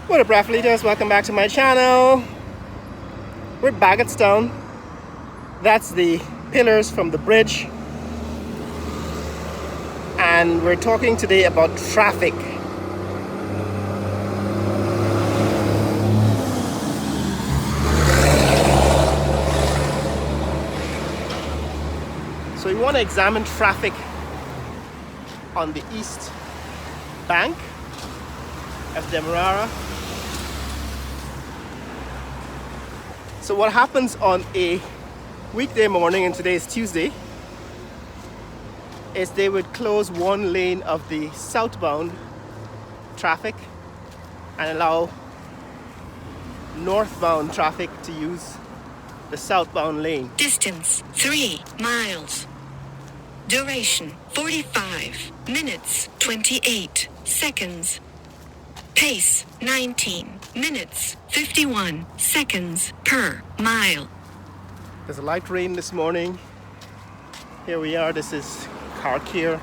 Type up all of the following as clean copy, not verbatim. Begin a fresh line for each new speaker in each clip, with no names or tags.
What up, Raffleaters? Welcome back to my channel. We're Bagotstown. That's the pillars from the bridge. And we're talking today about traffic. So we want to examine traffic on the east bank of Demerara. So what happens on a weekday morning, and today is Tuesday, is they would close one lane of the southbound traffic and allow northbound traffic to use the southbound lane.
Distance 3 miles. Duration 45 minutes 28 seconds. Pace 19 minutes 51 seconds per mile.
There's a light rain this morning. Here we are. This is Kharkiv.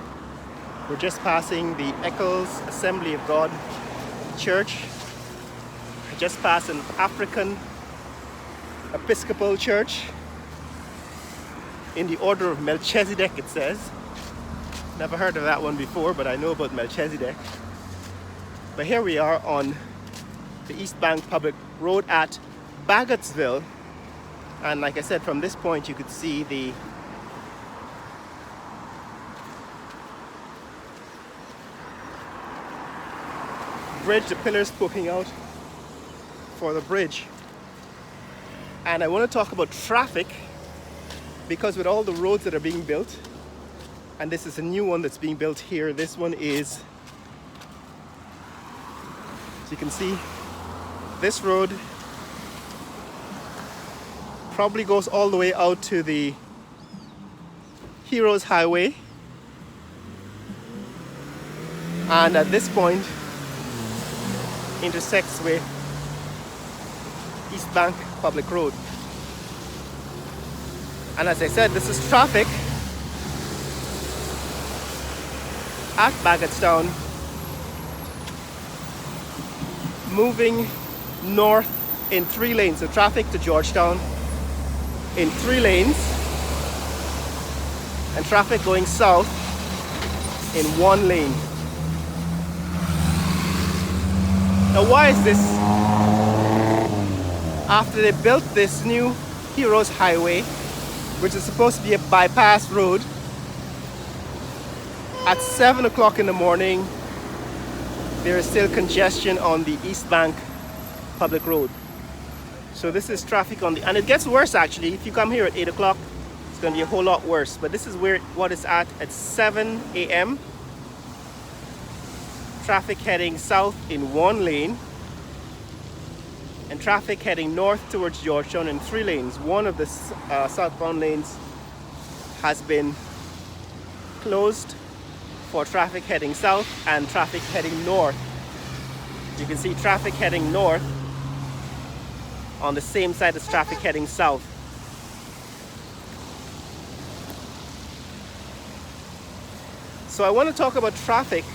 We're just passing the Eccles Assembly of God Church. I just passed an African Episcopal Church in the order of Melchizedek, it says. Never heard of that one before, but I know about Melchizedek. But here we are on the East Bank Public Road at Bagotstown. And like I said, from this point you could see the bridge, the pillars poking out for the bridge. And I want to talk about traffic because with all the roads that are being built, and this is a new one that's being built here, this one is, as you can see, this road probably goes all the way out to the Heroes Highway, and at this point intersects with East Bank Public Road. And as I said, this is traffic at Bagotstown moving north in 3 lanes. So traffic to Georgetown in 3 lanes, and traffic going south in 1 lane. Now why is this? After they built this new Heroes Highway, which is supposed to be a bypass road, at 7 o'clock in the morning there is still congestion on the East Bank Public Road. So this is traffic on the, and it gets worse actually. If you come here at 8 o'clock, it's going to be a whole lot worse. But this is where what it's at 7 a.m. Traffic heading south in 1 lane, and traffic heading north towards Georgetown in 3 lanes. One of the southbound lanes has been closed for traffic heading south and traffic heading north. You can see traffic heading north on the same side as traffic heading south. So I want to talk about traffic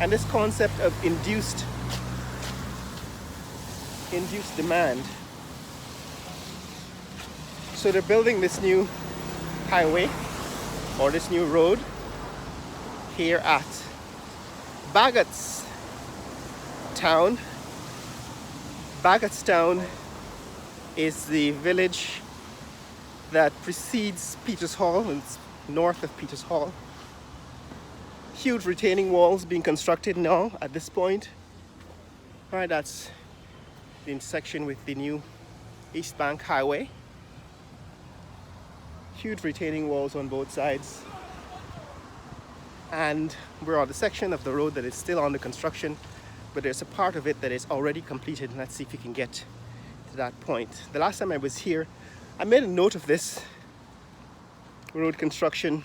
and this concept of induced demand. So they're building this new highway or this new road here at Bagotstown. Bagotstown is the village that precedes Peters Hall, and it's north of Peters Hall. Huge retaining walls being constructed now at this point. All right, that's the intersection with the new East Bank Highway. Huge retaining walls on both sides. And we're on the section of the road that is still under construction, but there's a part of it that is already completed. Let's see if we can get to that point. The last time I was here, I made a note of this road construction,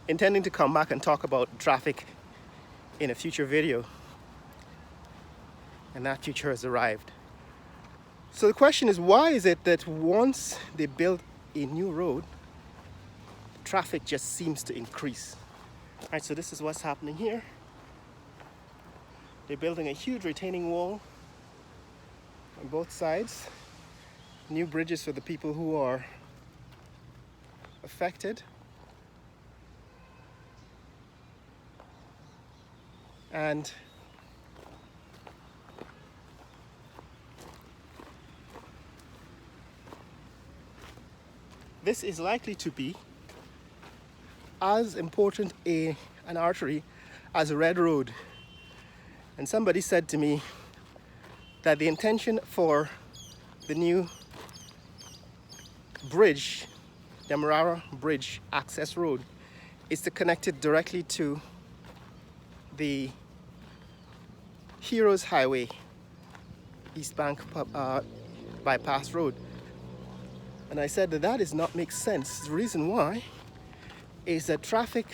intending to come back and talk about traffic in a future video, and that future has arrived. So the question is, why is it that once they build a new road, traffic just seems to increase? All right, so this is what's happening here. They're building a huge retaining wall on both sides. New bridges for the people who are affected. And this is likely to be as important an artery as a red road. And somebody said to me that the intention for the new bridge, the Demerara Bridge access road, is to connect it directly to the Heroes Highway, East Bank bypass road. And I said that does not make sense. The reason why is that traffic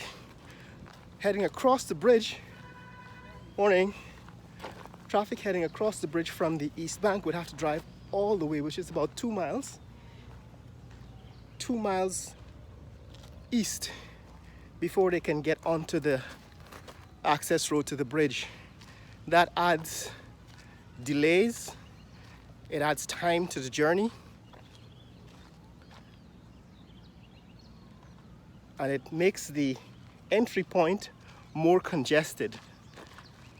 heading across the bridge, traffic heading across the bridge from the East Bank would have to drive all the way, which is about 2 miles, 2 miles east before they can get onto the access road to the bridge. That adds delays, it adds time to the journey, and it makes the entry point more congested.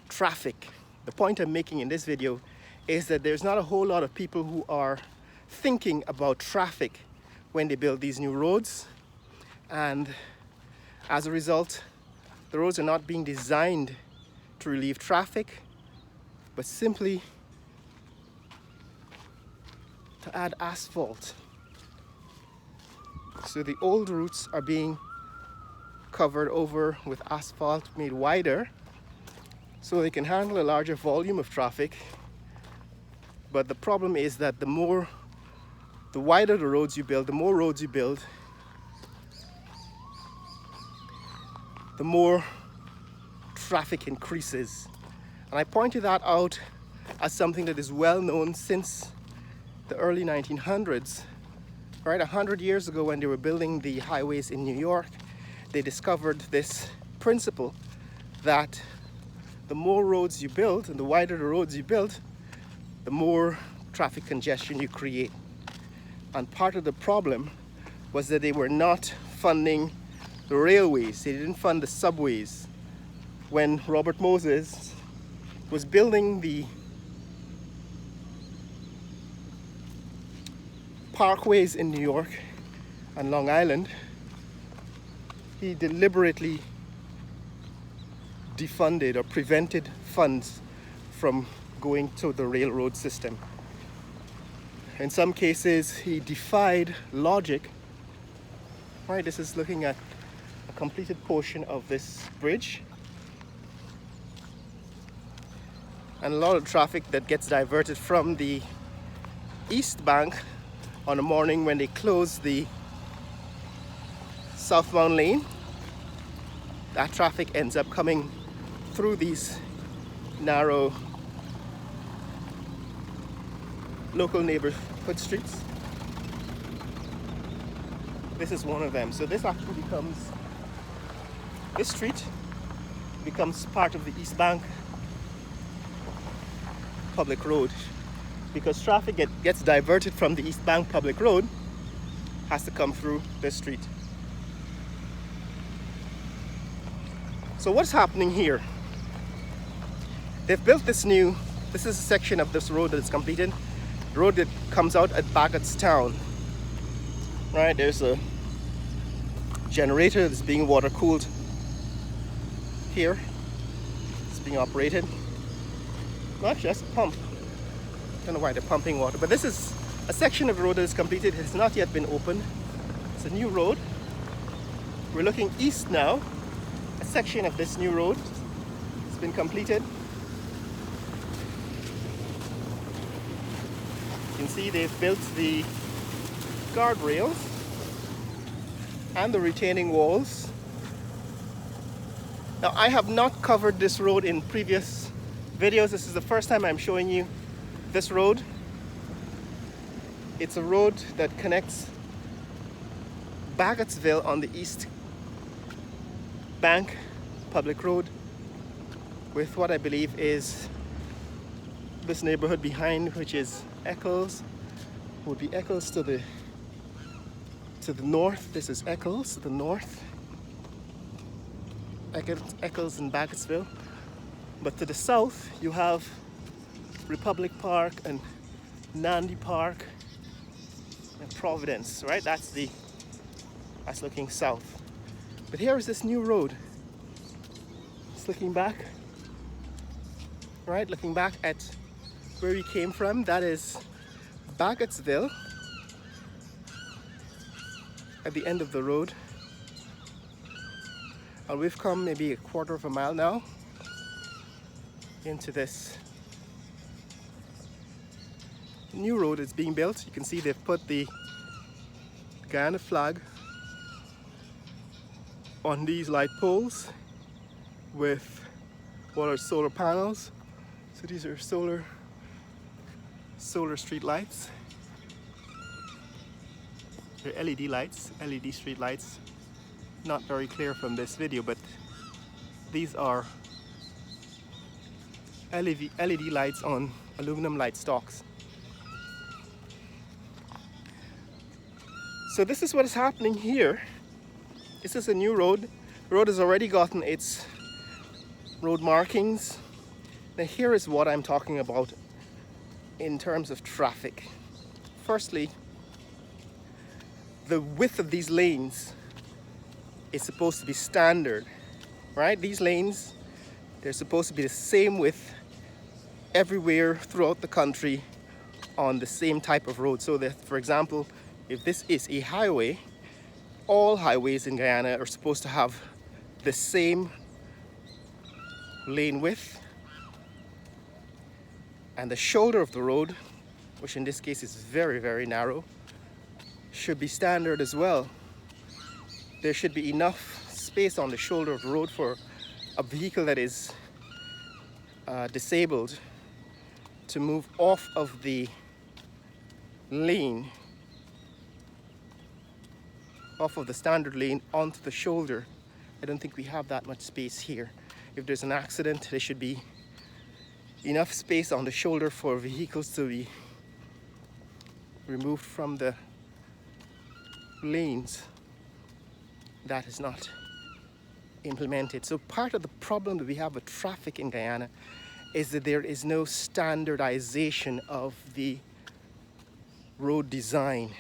Traffic. The point I'm making in this video is that there's not a whole lot of people who are thinking about traffic when they build these new roads, and as a result, the roads are not being designed to relieve traffic, but simply to add asphalt. So the old routes are being covered over with asphalt made wider so they can handle a larger volume of traffic. But the problem is that the wider the roads you build, the more roads you build, the more traffic increases. And I pointed that out as something that is well known since the early 1900s. Right, 100 years ago, when they were building the highways in New York, they discovered this principle that the more roads you build and the wider the roads you build, the more traffic congestion you create. And part of the problem was that they were not funding the railways. They didn't fund the subways. When Robert Moses was building the parkways in New York and Long Island, he deliberately defunded or prevented funds from going to the railroad system. In some cases, he defied logic. Right, this is looking at a completed portion of this bridge. And a lot of traffic that gets diverted from the East Bank on a morning when they close the southbound lane. That traffic ends up coming through these narrow local neighborhood streets. This is one of them. So this actually this street becomes part of the East Bank public road, because traffic gets diverted from the East Bank public road, has to come through this street. So what's happening here? They've built this is a section of this road that is completed. The road that comes out at Bagotstown. Right, there's a generator that's being water cooled here. It's being operated. Well, actually, that's a pump. I don't know why they're pumping water, but this is a section of the road that is completed. It has not yet been opened. It's a new road. We're looking east now. A section of this new road has been completed. You can see they've built the guardrails and the retaining walls. Now, I have not covered this road in previous videos. This is the first time I'm showing you this road. It's a road that connects Bagottsville on the East Bank public road with what I believe is this neighborhood behind, which is Eccles. Would be Eccles to the north. This is Eccles to the north. Eccles and Bagotstown. But to the south, you have Republic Park and Nandi Park and Providence, right? That's looking south. But here is this new road. It's looking back, right? Looking back at where we came from. That is Bagotstown at the end of the road. And we've come maybe a quarter of a mile now into this new road that's being built. You can see they've put the Guyana flag on these light poles with what are solar panels. So these are solar street lights. They're LED lights, LED street lights. Not very clear from this video, but these are LED lights on aluminum light stalks. So this is what is happening here. This is a new road. The road has already gotten its road markings. Now here is what I'm talking about in terms of traffic. Firstly, the width of these lanes is supposed to be standard, right? These lanes, they're supposed to be the same width everywhere throughout the country on the same type of road. So that, for example, if this is a highway, all highways in Guyana are supposed to have the same lane width, and the shoulder of the road, which in this case is very, very narrow, should be standard as well. There should be enough space on the shoulder of the road for a vehicle that is disabled to move off of the lane, off of the standard lane onto the shoulder. I don't think we have that much space here. If there's an accident, there should be enough space on the shoulder for vehicles to be removed from the lanes. That is not implemented. So part of the problem that we have with traffic in Guyana is that there is no standardization of the road design.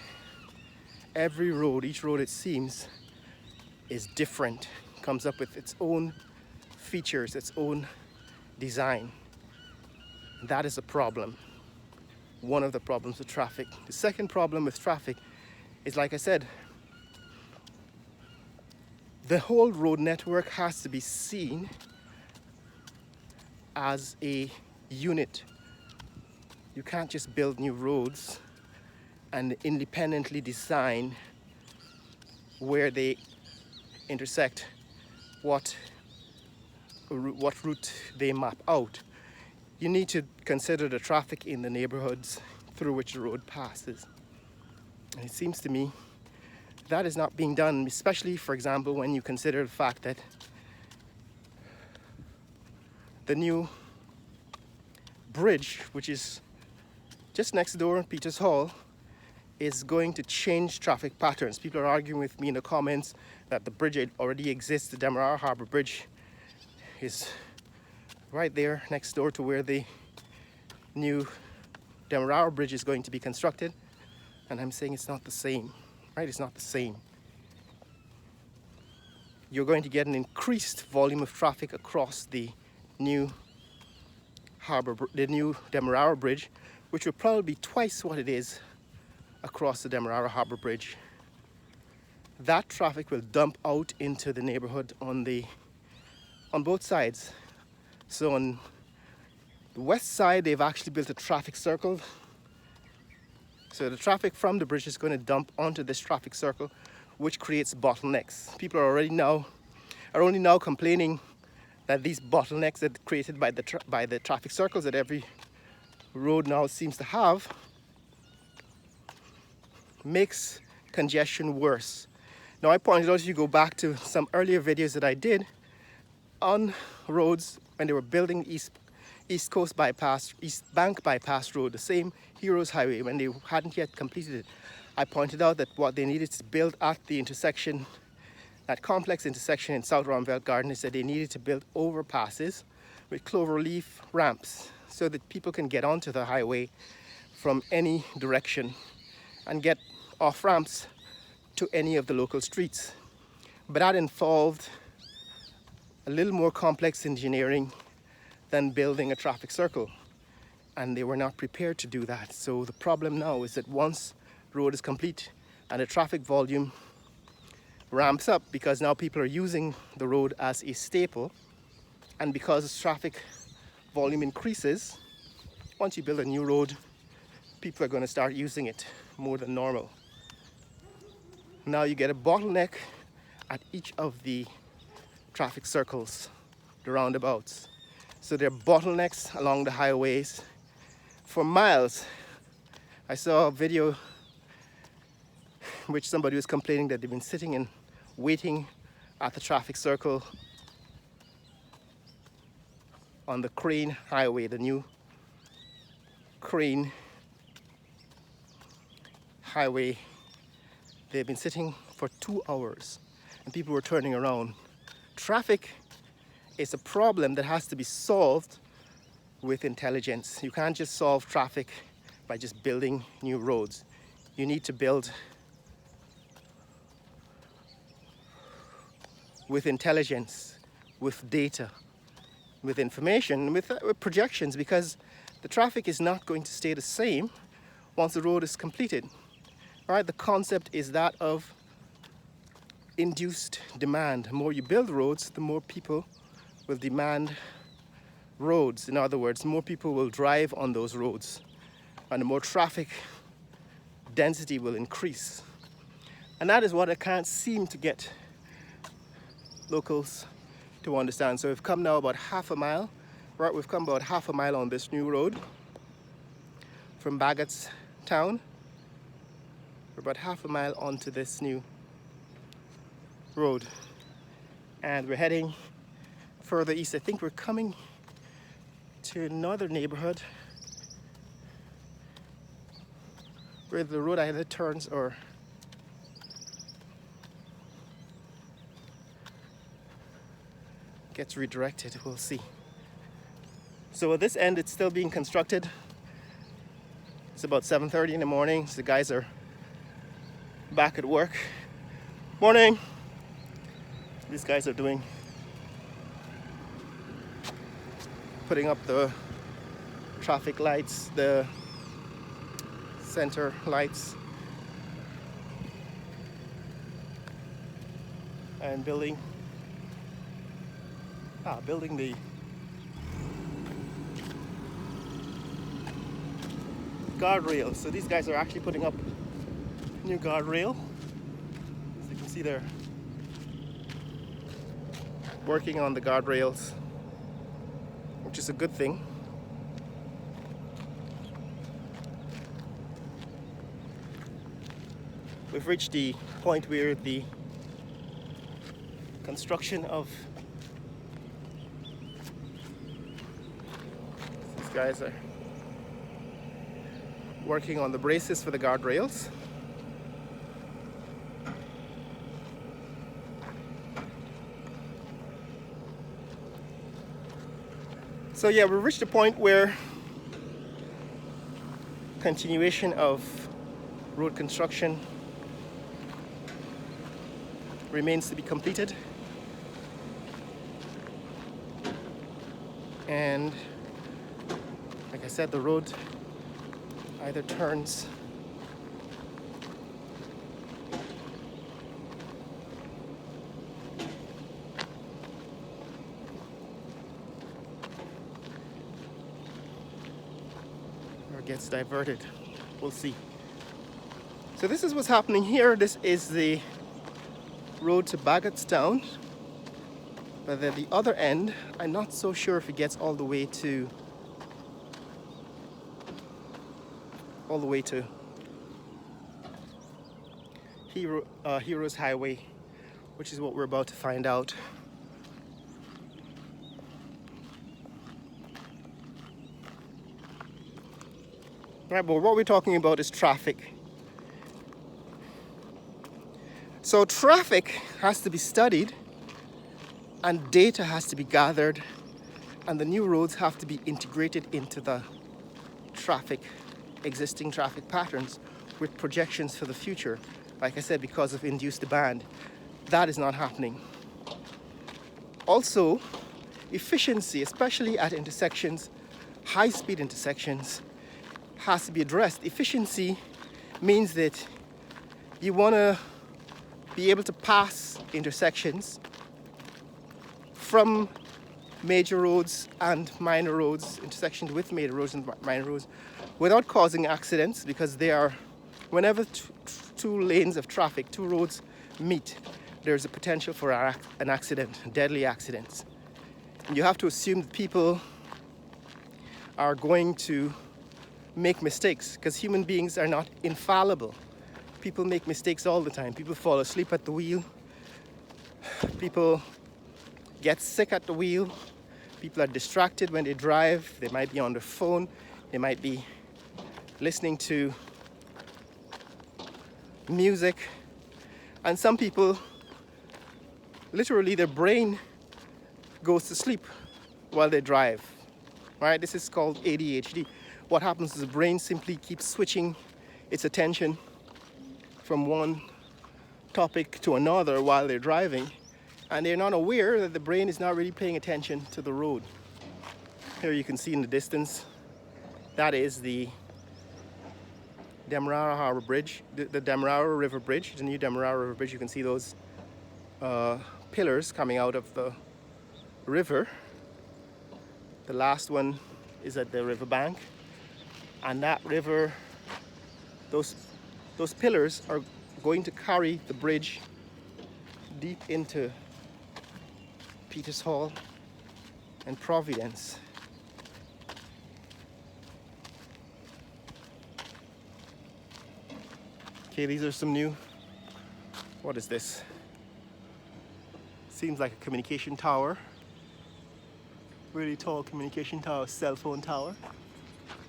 Every road, each road it seems, is different, comes up with its own features, its own design. That is a problem. One of the problems with traffic. The second problem with traffic is, like I said, the whole road network has to be seen as a unit. You can't just build new roads and independently design where they intersect, what route they map out. You need to consider the traffic in the neighborhoods through which the road passes. And it seems to me that is not being done, especially, for example, when you consider the fact that the new bridge, which is just next door, Peters Hall, is going to change traffic patterns. People are arguing with me in the comments that the bridge already exists. The Demerara Harbor Bridge is right there next door to where the new Demerara Bridge is going to be constructed. And I'm saying it's not the same, right? It's not the same. You're going to get an increased volume of traffic across the new Demerara Bridge, which will probably be twice what it is across the Demerara Harbor Bridge. That traffic will dump out into the neighborhood on both sides. So on the west side, they've actually built a traffic circle. So the traffic from the bridge is going to dump onto this traffic circle, which creates bottlenecks. People are only now complaining that these bottlenecks that are created by the traffic circles that every road now seems to have makes congestion worse. Now, I pointed out, if you go back to some earlier videos that I did on roads when they were building East Coast Bypass, East Bank Bypass Road, the same Heroes Highway, when they hadn't yet completed it, I pointed out that what they needed to build at the intersection, that complex intersection in South Roundabouts Garden, is that they needed to build overpasses with cloverleaf ramps so that people can get onto the highway from any direction and get off ramps to any of the local streets. But that involved a little more complex engineering than building a traffic circle, and they were not prepared to do that. So the problem now is that once the road is complete and the traffic volume ramps up, because now people are using the road as a staple, and because traffic volume increases, once you build a new road, people are going to start using it more than normal. Now you get a bottleneck at each of the traffic circles, the roundabouts. So there are bottlenecks along the highways for miles. I saw a video in which somebody was complaining that they've been sitting and waiting at the traffic circle on the Crane Highway, the new Crane Highway. They've been sitting for 2 hours and people were turning around. Traffic is a problem that has to be solved with intelligence. You can't just solve traffic by just building new roads. You need to build with intelligence, with data, with information, with projections, because the traffic is not going to stay the same once the road is completed. All right, the concept is that of induced demand. The more you build roads, the more people will demand roads. In other words, more people will drive on those roads, and the more traffic density will increase. And that is what I can't seem to get locals to understand. So we've come now about half a mile. Right, we've come about half a mile on this new road from Bagotstown. We're about half a mile onto this new road, and we're heading further east. I think we're coming to another neighborhood where the road either turns or gets redirected. We'll see. So at this end, it's still being constructed. It's about 7:30 in the morning. So the guys are back at work. Morning. These guys are putting up the traffic lights, the center lights, and building the guardrails. So these guys are actually putting up new guardrail. As you can see, they're working on the guardrails, which is a good thing. We've reached the point where the construction of these guys are working on the braces for the guardrails. So yeah, we've reached a point where continuation of road construction remains to be completed, and like I said, the road either turns or gets diverted. We'll see. So this is what's happening here. This is the road to Bagotstown, but at the other end, I'm not so sure if it gets all the way to Heroes Highway, which is what we're about to find out. Right, but what we're talking about is traffic. So traffic has to be studied and data has to be gathered, and the new roads have to be integrated into the existing traffic patterns with projections for the future. Like I said, because of induced demand, that is not happening. Also, efficiency, especially at intersections, high-speed intersections, has to be addressed. Efficiency means that you want to be able to pass intersections from major roads and minor roads, intersections with major roads and minor roads, without causing accidents, because they are, whenever two lanes of traffic, two roads meet, there's a potential for an accident, deadly accidents. You have to assume that people are going to make mistakes, because human beings are not infallible. People make mistakes all the time. People fall asleep at the wheel. People get sick at the wheel. People are distracted when they drive. They might be on their phone. They might be listening to music. And some people, literally their brain goes to sleep while they drive. Right? This is called ADHD. What happens is the brain simply keeps switching its attention from one topic to another while they're driving, and they're not aware that the brain is not really paying attention to the road. Here you can see in the distance, that is the Demerara Harbor Bridge, the Demerara River Bridge, the new Demerara River Bridge. You can see those pillars coming out of the river. The last one is at the riverbank, and that river, those pillars are going to carry the bridge deep into Peters Hall and Providence. Okay, these are some new, what is this? Seems like a communication tower. Really tall communication tower, cell phone tower.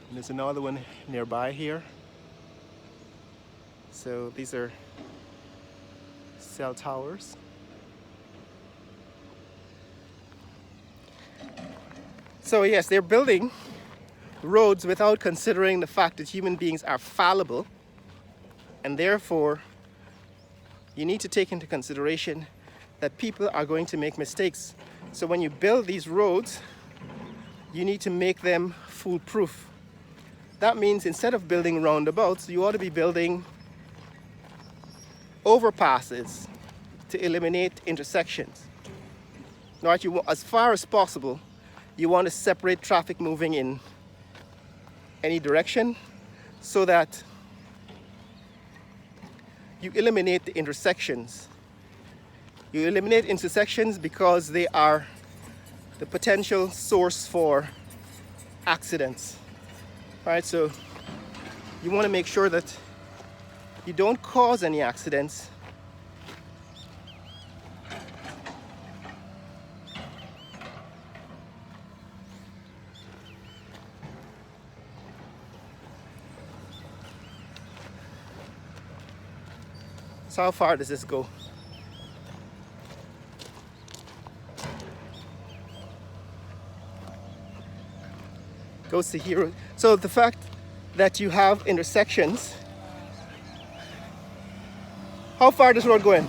And there's another one nearby here. So these are cell towers. So yes, they're building roads without considering the fact that human beings are fallible, and therefore you need to take into consideration that people are going to make mistakes. So when you build these roads, you need to make them foolproof. That means instead of building roundabouts, you ought to be building overpasses to eliminate intersections. Right? As far as possible, you want to separate traffic moving in any direction so that you eliminate the intersections. You eliminate intersections because they are the potential source for accidents. Right? So you want to make sure that you don't cause any accidents. So how far does this go? Goes to here. So the fact that you have intersections. How far this road going?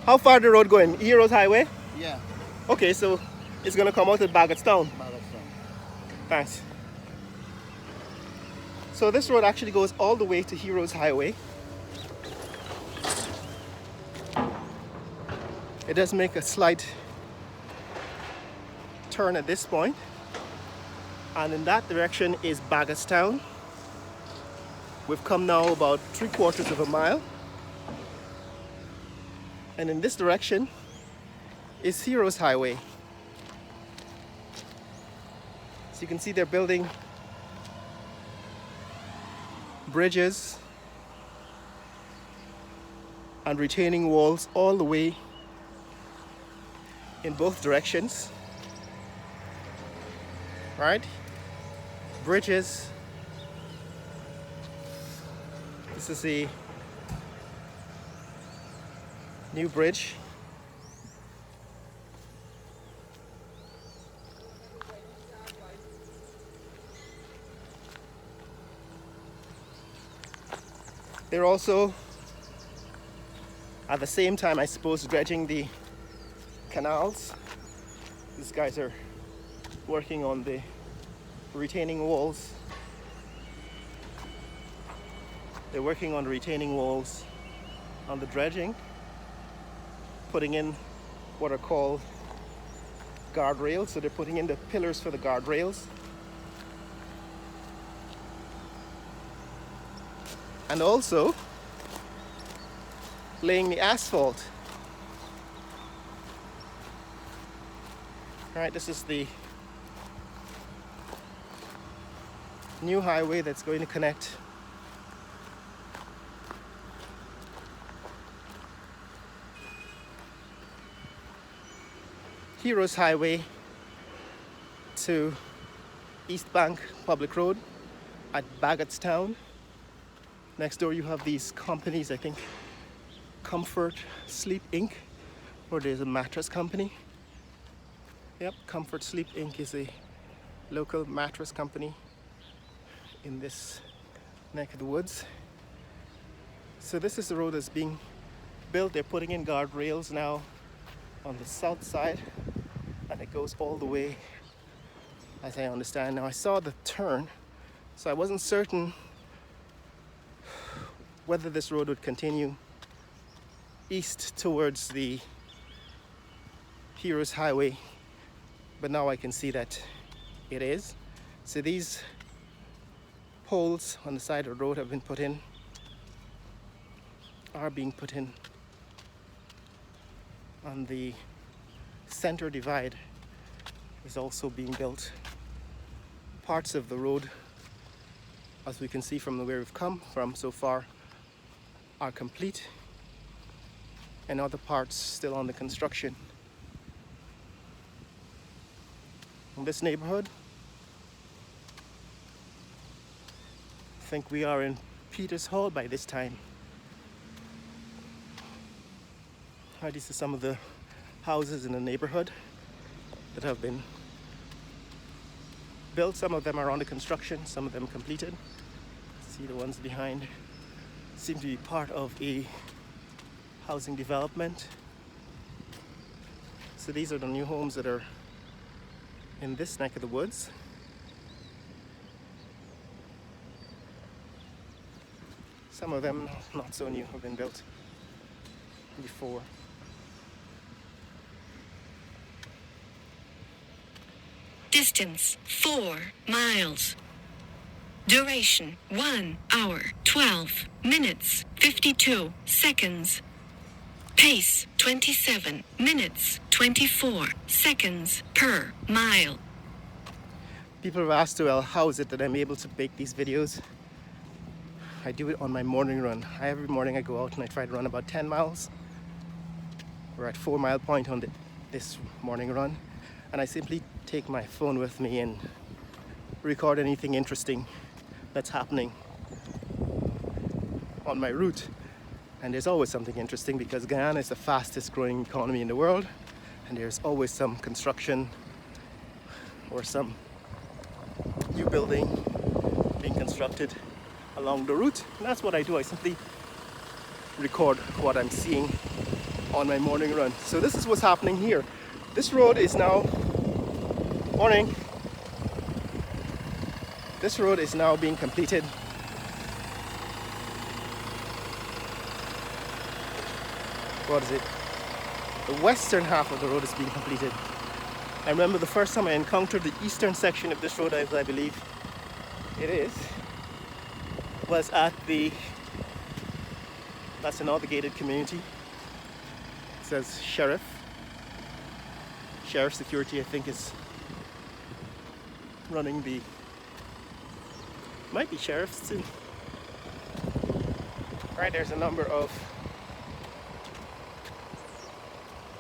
How far the road going? Heroes Highway?
Yeah,
Okay, so it's gonna come out at Bagotstown.
Bagotstown.
Thanks. So this road actually goes all the way to Heroes Highway. It does make a slight turn at this point. And in that direction is Bagotstown. We've come now about 3/4 of a mile. And in this direction is Heroes Highway. So you can see they're building bridges and retaining walls all the way in both directions. Right? Bridges This is the new bridge. They're also, at the same time, I suppose, dredging the canals. These guys are working on the retaining walls. They're working on the retaining walls on the dredging, putting in what are called guardrails. So they're putting in the pillars for the guardrails. And also laying the asphalt. All right, this is the new highway that's going to connect Heroes Highway to East Bank Public Road at Bagotstown. Next door you have these companies, I think Comfort Sleep Inc., or there's a mattress company. Yep, Comfort Sleep Inc. is a local mattress company in this neck of the woods. So this is the road that's being built. They're putting in guardrails now on the south side, and it goes all the way, as I understand. Now I saw the turn, so I wasn't certain whether this road would continue east towards the Heroes Highway, but now I can see that it is. So these poles on the side of the road have been put in, are being put in on the center divide is also being built. Parts of the road, as we can see from where we've come from so far, are complete, and other parts still under construction. In this neighborhood, I think we are in Peters Hall by this time. These are some of the houses in the neighborhood that have been built. Some of them are under construction, some of them completed. See the ones behind seem to be part of a housing development. So these are the new homes that are in this neck of the woods. Some of them not so new, have been built before.
Distance 4 miles. Duration 1 hour 12 minutes 52 seconds. Pace 27 minutes 24 seconds per mile.
People have asked, well, how is it that I'm able to make these videos? I do it on my morning run. Every morning I go out and I try to run about 10 miles. We're at 4 Mile Point on this morning run, and I simply take my phone with me and record anything interesting that's happening on my route. And there's always something interesting because Guyana is the fastest growing economy in the world, and there's always some construction or some new building being constructed along the route. And that's what I do. I simply record what I'm seeing on my morning run. So this is what's happening here. This road is now morning. This road is now being completed. What is it? The western half of the road is being completed. I remember the first time I encountered the eastern section of this road, as I believe it is, was at that's another gated community. It says Sheriff Security, I think, is running the, might be sheriffs too. Right, there's a number of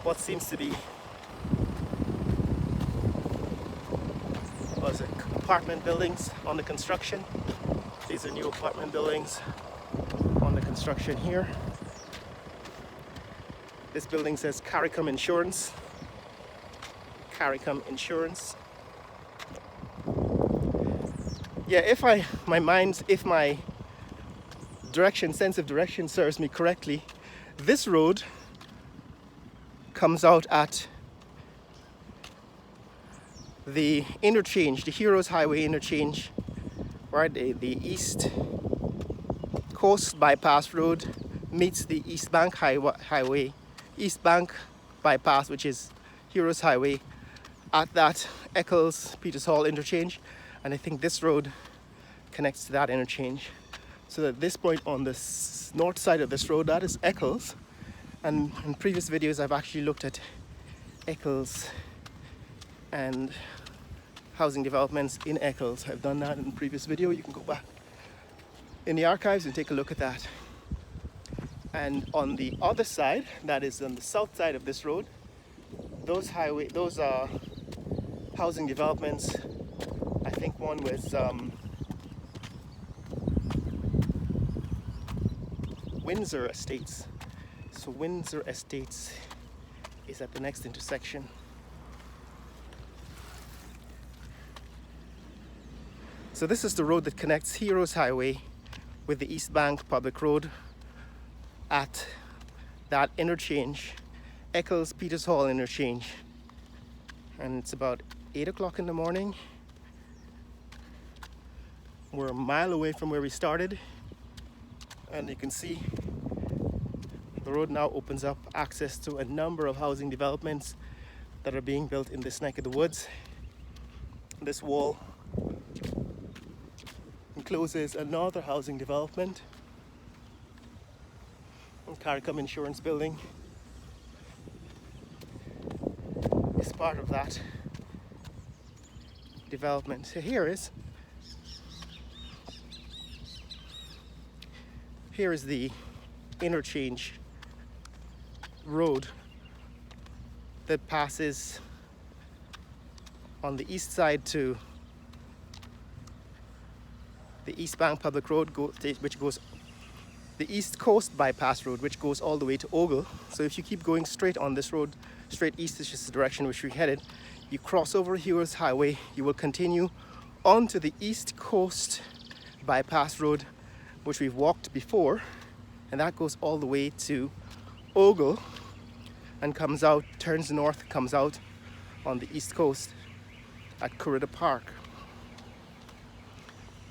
what seems to be, what is it, apartment buildings under construction. These are new apartment buildings construction here. This building says CARICOM Insurance. CARICOM Insurance. Yeah, if my sense of direction serves me correctly, this road comes out at the interchange, the Heroes Highway interchange, right? The East Coast Bypass Road meets the East Bank Highway, East Bank Bypass, which is Heroes Highway, at that Eccles Peters Hall interchange. And I think this road connects to that interchange. So at this point on the north side of this road, that is Eccles. And in previous videos, I've actually looked at Eccles and housing developments in Eccles. I've done that in a previous video. You can go back in the archives and take a look at that. And on the other side, that is on the south side of this road, those are housing developments. I think one was Windsor Estates. So Windsor Estates is at the next intersection. So this is the road that connects Heroes Highway with the East Bank Public Road at that interchange, Eccles Peters Hall interchange. And it's about 8 o'clock in the morning. We're a mile away from where we started, and you can see the road now opens up access to a number of housing developments that are being built in this neck of the woods. This wall encloses another housing development, CARICOM Insurance Building is part of that development. So here is the interchange road that passes on the east side to the East Bank Public Road, which goes the East Coast Bypass Road, which goes all the way to Ogle. So if you keep going straight on this road, straight east is just the direction which we're headed. You cross over Heroes Highway, you will continue onto the East Coast Bypass Road, which we've walked before, and that goes all the way to Ogle and comes out, turns north, comes out on the East Coast at Corridor Park.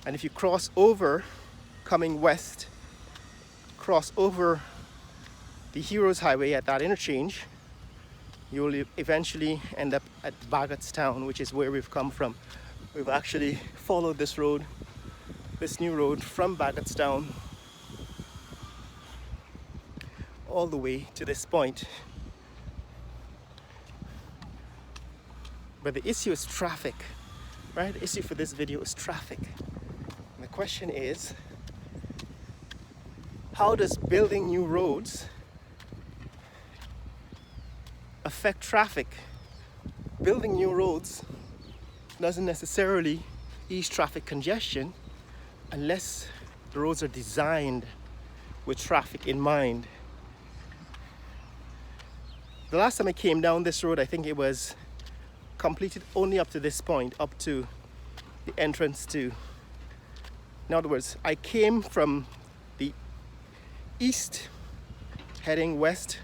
And if you cross over, coming west, cross over the Heroes Highway at that interchange, you will eventually end up at Bagotstown, which is where we've come from. We've actually followed this road, this new road from Bagotstown all the way to this point. But the issue is traffic, right? The issue for this video is traffic. And the question is, how does building new roads affect traffic? Building new roads doesn't necessarily ease traffic congestion unless the roads are designed with traffic in mind. The last time I came down this road, I think it was completed only up to this point, up to the entrance to, in other words, I came from the east heading west,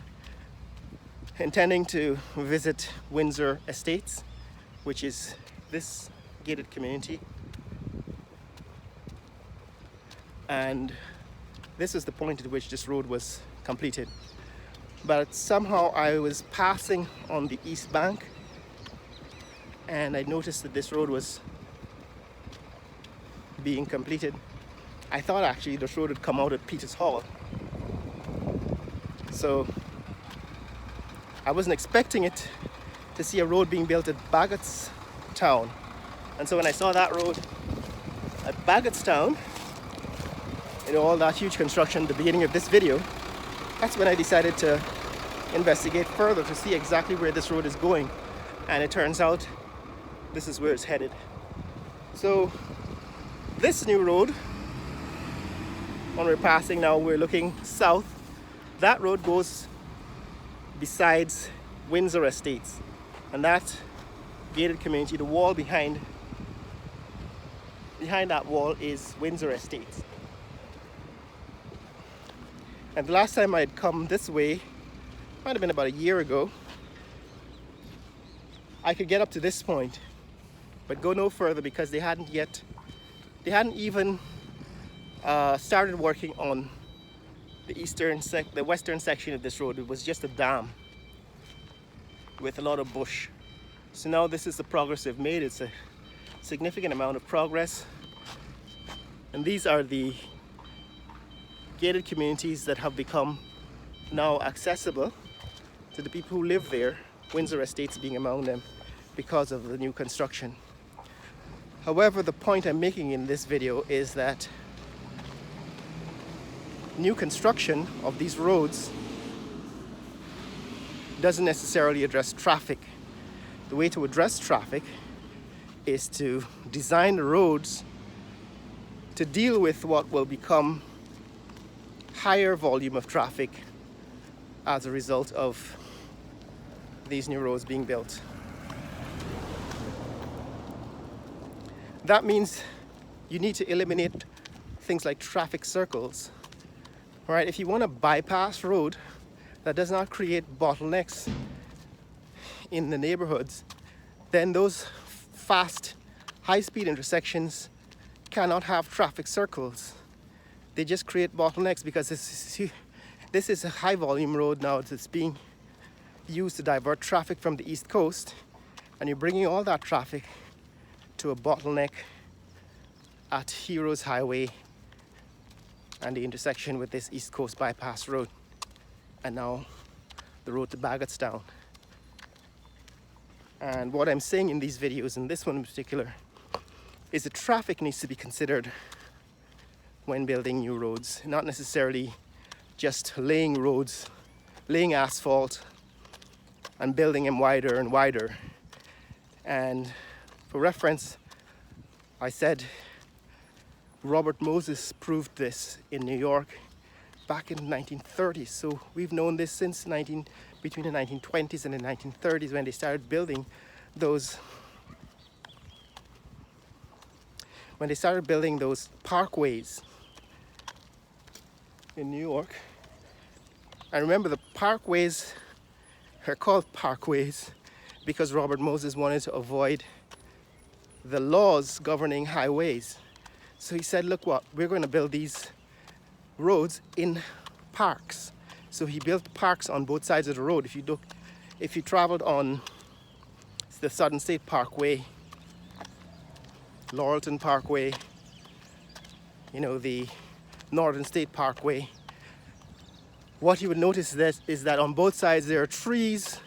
intending to visit Windsor Estates, which is this gated community. And this is the point at which this road was completed. But somehow I was passing on the east bank and I noticed that this road was being completed. I thought actually this road had come out at Peters Hall. So I wasn't expecting it to see a road being built at Bagotstown. And so when I saw that road at Bagotstown, all that huge construction at the beginning of this video, that's when I decided to investigate further to see exactly where this road is going. And it turns out this is where it's headed. So this new road When we're passing now, we're looking south. That road goes besides Windsor Estates, and that gated community, the wall behind that wall is Windsor Estates. And the last time I'd come this way, might have been about a year ago, I could get up to this point, but go no further because they hadn't even started working on the western section of this road. It was just a dam with a lot of bush. So now this is the progress they've made. It's a significant amount of progress. And these are the gated communities that have become now accessible to the people who live there, Windsor Estates being among them, because of the new construction. However, the point I'm making in this video is that new construction of these roads doesn't necessarily address traffic. The way to address traffic is to design the roads to deal with what will become higher volume of traffic as a result of these new roads being built. That means you need to eliminate things like traffic circles. All right, if you want a bypass road that does not create bottlenecks in the neighborhoods, then those fast, high-speed intersections cannot have traffic circles. They just create bottlenecks because this is a high-volume road now that's being used to divert traffic from the East Coast, and you're bringing all that traffic to a bottleneck at Heroes Highway and the intersection with this East Coast bypass road, and now the road to Bagotstown. And what I'm saying in these videos, and this one in particular, is that traffic needs to be considered when building new roads, not necessarily just laying roads, laying asphalt and building them wider and wider. And for reference, I said Robert Moses proved this in New York back in the 1930s. So we've known this since between the 1920s and the 1930s, when they started building those parkways in New York. I remember the parkways are called parkways because Robert Moses wanted to avoid the laws governing highways. So he said, look what, we're going to build these roads in parks. So he built parks on both sides of the road. If you traveled on the Southern State Parkway, Laurelton Parkway, the Northern State Parkway, what you would notice is that on both sides there are trees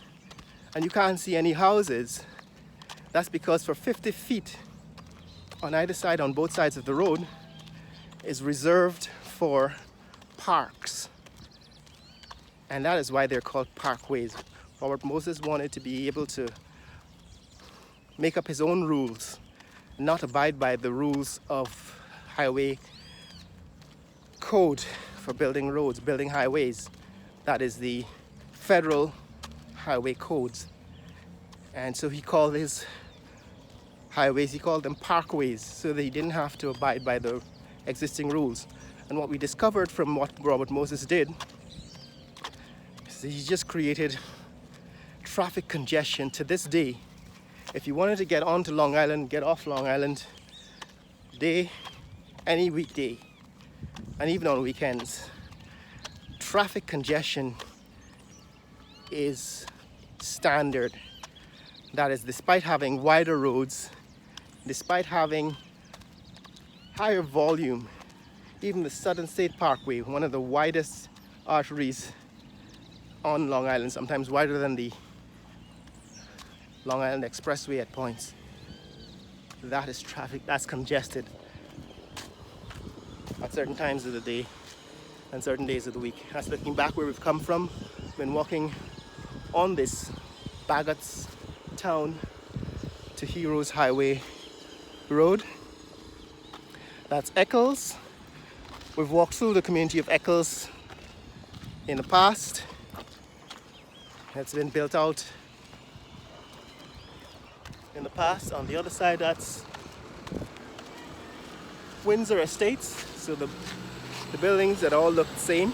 and you can't see any houses. That's because for 50 feet on either side, on both sides of the road, is reserved for parks. And that is why they're called parkways. Robert Moses wanted to be able to make up his own rules, not abide by the rules of highway code for building roads, building highways. That is the federal highway codes. And so he called his highways, he called them parkways, so that he didn't have to abide by the existing rules. And what we discovered from what Robert Moses did is that he just created traffic congestion. To this day, if you wanted to get onto Long Island, get off Long Island, any weekday, and even on weekends, traffic congestion is standard. That is, despite having wider roads, despite having higher volume, even the Southern State Parkway, one of the widest arteries on Long Island, sometimes wider than the Long Island Expressway at points, that is traffic, that's congested at certain times of the day and certain days of the week. That's looking back where we've come from. We've been walking on this Bagotstown to Heroes Highway road. That's Eccles, We've walked through the community of Eccles in the past. It's been built out in the past. On the other side, that's Windsor Estates. So the buildings that all look the same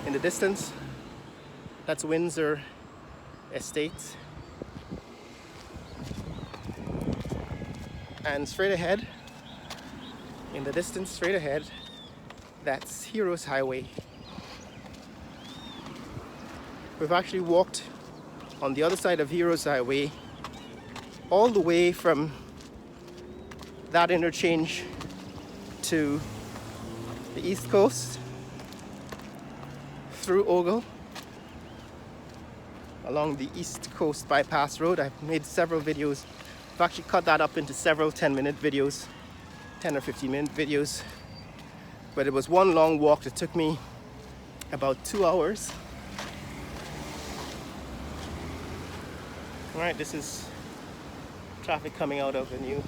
in the distance, that's Windsor Estates. And straight ahead, in the distance, straight ahead, that's Heroes Highway. We've actually walked on the other side of Heroes Highway all the way from that interchange to the east coast through Ogle along the East Coast Bypass Road. I've made several videos. I've actually cut that up into several 10-minute videos, 10 or 15-minute videos. But it was one long walk that took me about 2 hours. All right, this is traffic coming out of a new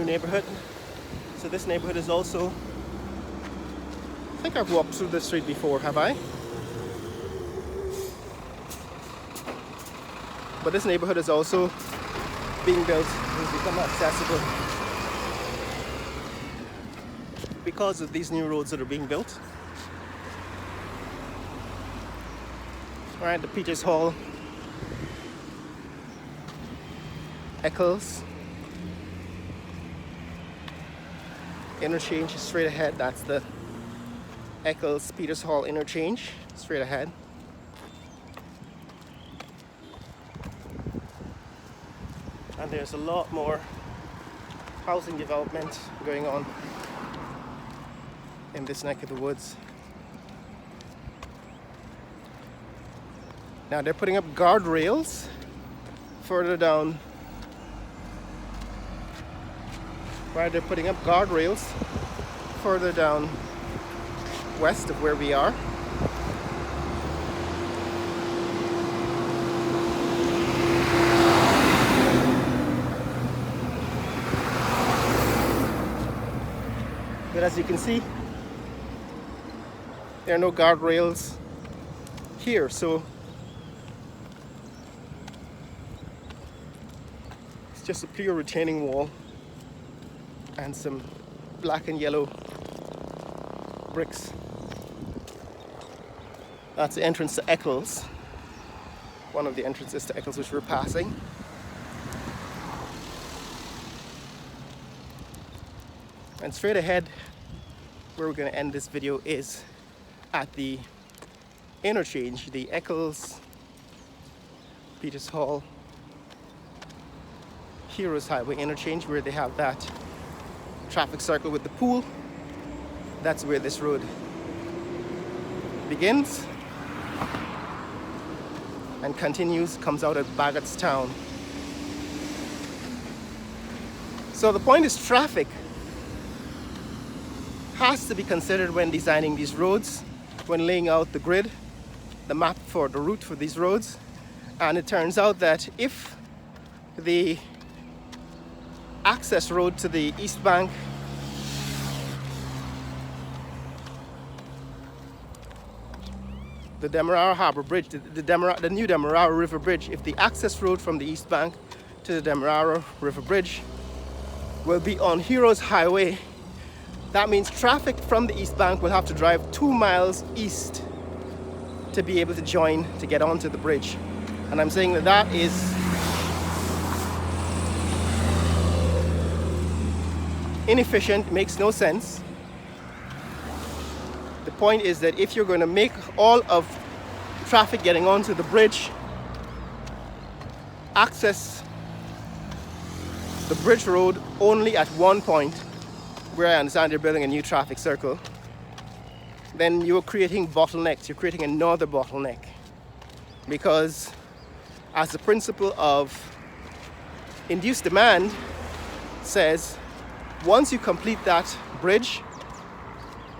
neighborhood. So this neighborhood is also, I think I've walked through this street before, have I? But this neighborhood is also being built, has become accessible because of these new roads that are being built. All right, the Peters Hall, Eccles interchange is straight ahead. That's the Eccles Peters Hall interchange, straight ahead. And there's a lot more housing development going on in this neck of the woods. Now they're putting up guardrails further down. Right, they're putting up guardrails further down west of where we are. But as you can see, there are no guardrails here, so it's just a pure retaining wall and some black and yellow bricks. That's the entrance to Eccles, one of the entrances to Eccles which we're passing. And straight ahead, where we're going to end this video, is at the interchange, the Eccles Peters Hall Heroes Highway interchange, where they have that traffic circle with the pool. That's where this road begins and continues, comes out at Bagotstown. So the point is, traffic has to be considered when designing these roads, when laying out the grid, the map for the route for these roads. And it turns out that if the access road to the East Bank the Demerara Harbor Bridge, the new Demerara River Bridge, if the access road from the East Bank to the Demerara River Bridge will be on Heroes Highway, that means traffic from the East Bank will have to drive 2 miles east to be able to join, to get onto the bridge. And I'm saying that that is inefficient, makes no sense. The point is that if you're going to make all of traffic getting onto the bridge access the bridge road only at one point, where I understand they're building a new traffic circle, then you're creating bottlenecks. You're creating another bottleneck, because as the principle of induced demand says, once you complete that bridge,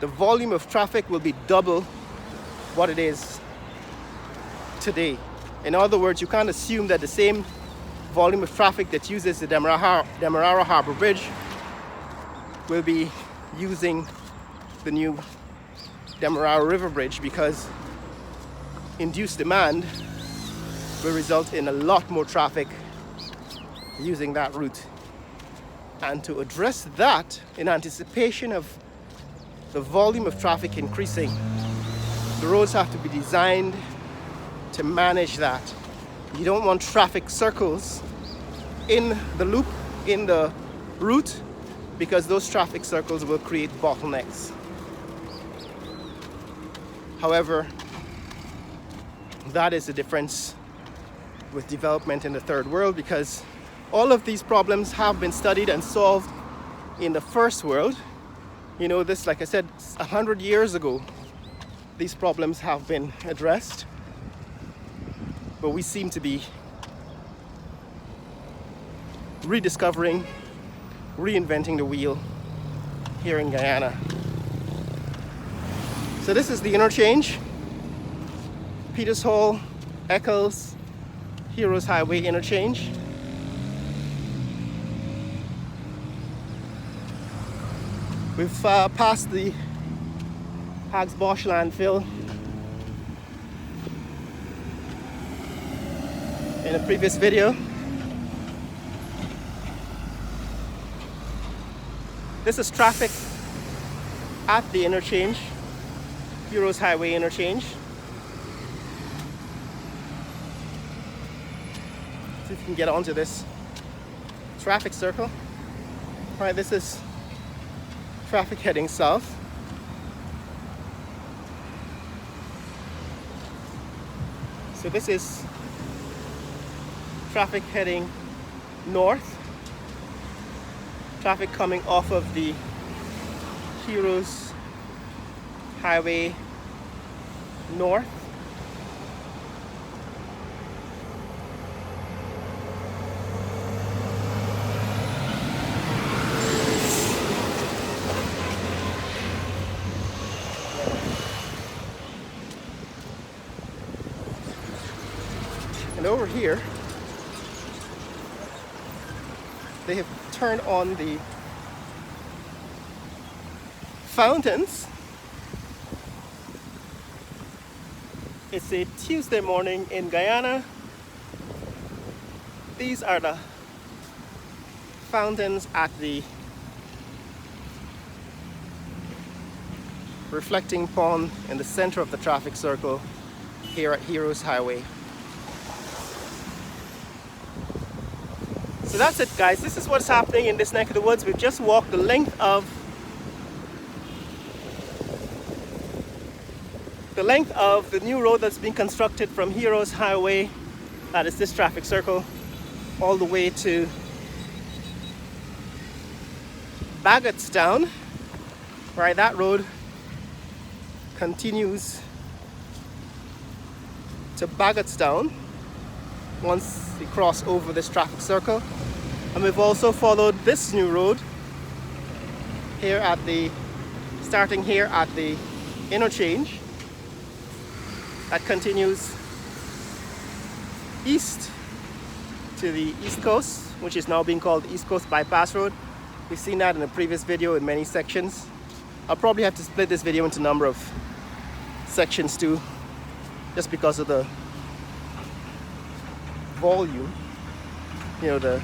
the volume of traffic will be double what it is today. In other words, you can't assume that the same volume of traffic that uses the Demerara Harbor Bridge will be using the new Demerara River Bridge, because induced demand will result in a lot more traffic using that route. And to address that, in anticipation of the volume of traffic increasing, the roads have to be designed to manage that. You don't want traffic circles in the loop, in the route, because those traffic circles will create bottlenecks. However, that is the difference with development in the third world, because all of these problems have been studied and solved in the first world. You know, this, like I said, 100 years ago, these problems have been addressed, but we seem to be rediscovering, reinventing the wheel here in Guyana. So this is the interchange, Peters Hall, Eccles, Heroes Highway interchange. We've passed the Hags Bosch landfill in a previous video. This is traffic at the interchange, Heroes Highway interchange. See if we can get onto this traffic circle. All right, this is traffic heading south. So this is traffic heading north. Traffic coming off of the Heroes Highway north. And over here, they have turned on the fountains. It's a Tuesday morning in Guyana. These are the fountains at the reflecting pond in the center of the traffic circle here at Heroes Highway. So that's it, guys. This is what's happening in this neck of the woods. We've just walked the length of the new road that's being constructed from Heroes Highway, that is this traffic circle, all the way to Bagotstown. Right, that road continues to Bagotstown once we cross over this traffic circle. And we've also followed this new road here at the, starting here at the interchange, that continues east to the East Coast, which is now being called the East Coast Bypass Road. We've seen that in a previous video in many sections. I'll probably have to split this video into a number of sections too, just because of the volume, you know, the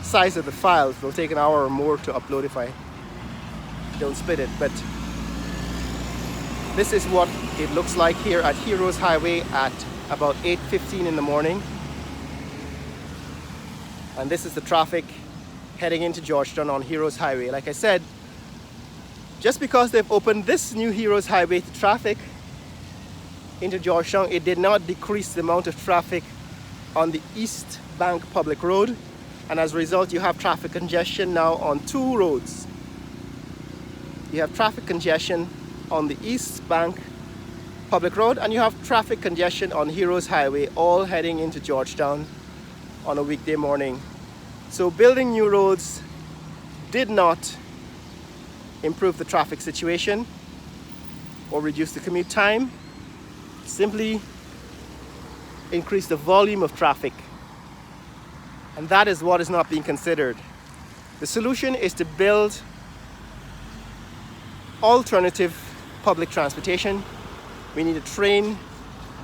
size of the files. It'll take an hour or more to upload if I don't split it. But this is what it looks like here at Heroes Highway at about 8:15 in the morning. And this is the traffic heading into Georgetown on Heroes Highway. Like I said, just because they've opened this new Heroes Highway to traffic into Georgetown, it did not decrease the amount of traffic on the East Bank Public Road. And as a result, you have traffic congestion now on two roads. You have traffic congestion on the East Bank Public Road, and you have traffic congestion on Heroes Highway, all heading into Georgetown on a weekday morning. So building new roads did not improve the traffic situation or reduce the commute time, simply increase the volume of traffic. And that is what is not being considered. The solution is to build alternative public transportation. We need a train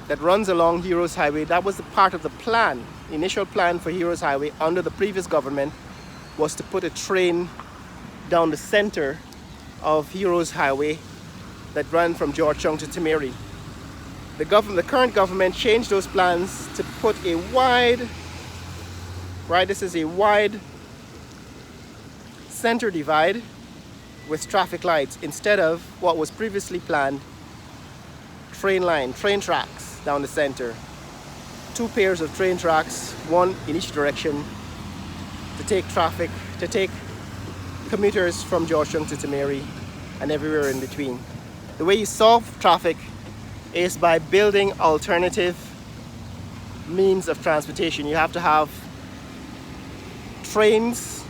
that runs along Heroes Highway. That was the part of the plan. The initial plan for Heroes Highway under the previous government was to put a train down the center of Heroes Highway that ran from Georgetown to Timeri. The current government changed those plans to put a wide, this is a wide center divide with traffic lights instead of what was previously planned, train tracks down the center. 2 pairs of train tracks, one in each direction, to take commuters from Georgetown to Timeri and everywhere in between. The way you solve traffic is by building alternative means of transportation. You have to have trains,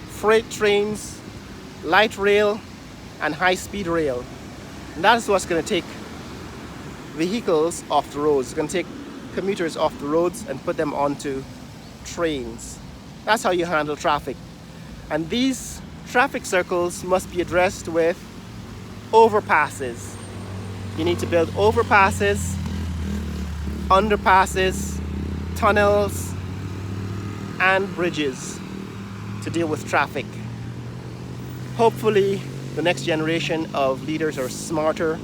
freight trains, light rail, and high-speed rail. And that is what's going to take vehicles off the roads. It's going to take commuters off the roads and put them onto trains. That's how you handle traffic. And these traffic circles must be addressed with overpasses. You need to build overpasses, underpasses, tunnels, and bridges to deal with traffic. Hopefully, the next generation of leaders are smarter,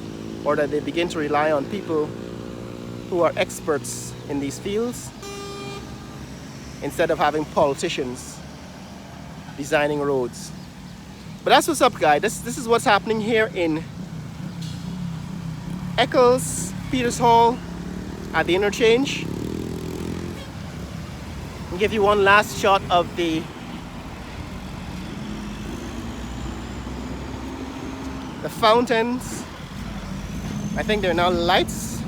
or that they begin to rely on people who are experts in these fields instead of having politicians designing roads. But that's what's up, guys. This is what's happening here in Eccles, Peters Hall at the Interchange. I'll give you one last shot of the fountains. I think they're now lights.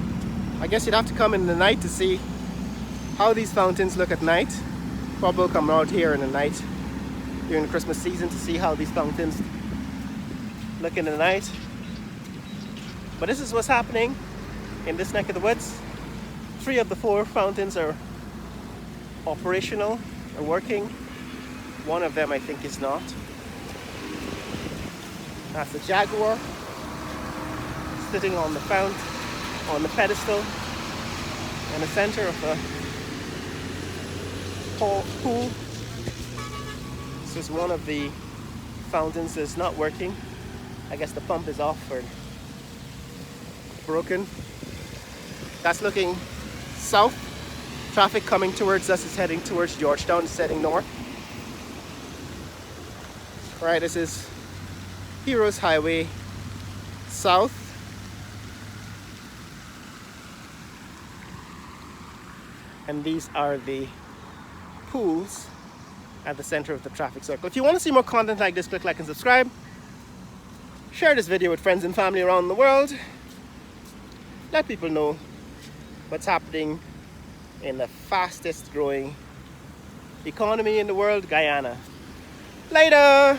I guess you'd have to come in the night to see how these fountains look at night. Probably come out here in the night during the Christmas season to see how these fountains look in the night. But this is what's happening in this neck of the woods. 3 of the 4 fountains are operational, are working. One of them I think is not. That's the jaguar sitting on the pedestal in the center of the pool. This is one of the fountains that's not working. I guess the pump is off or broken. That's looking south. Traffic coming towards us is heading towards Georgetown, it's heading north. Right, this is Heroes Highway south. And these are the pools at the center of the traffic circle. If you want to see more content like this, click like and subscribe. Share this video with friends and family around the world. Let people know what's happening in the fastest growing economy in the world, Guyana. Later!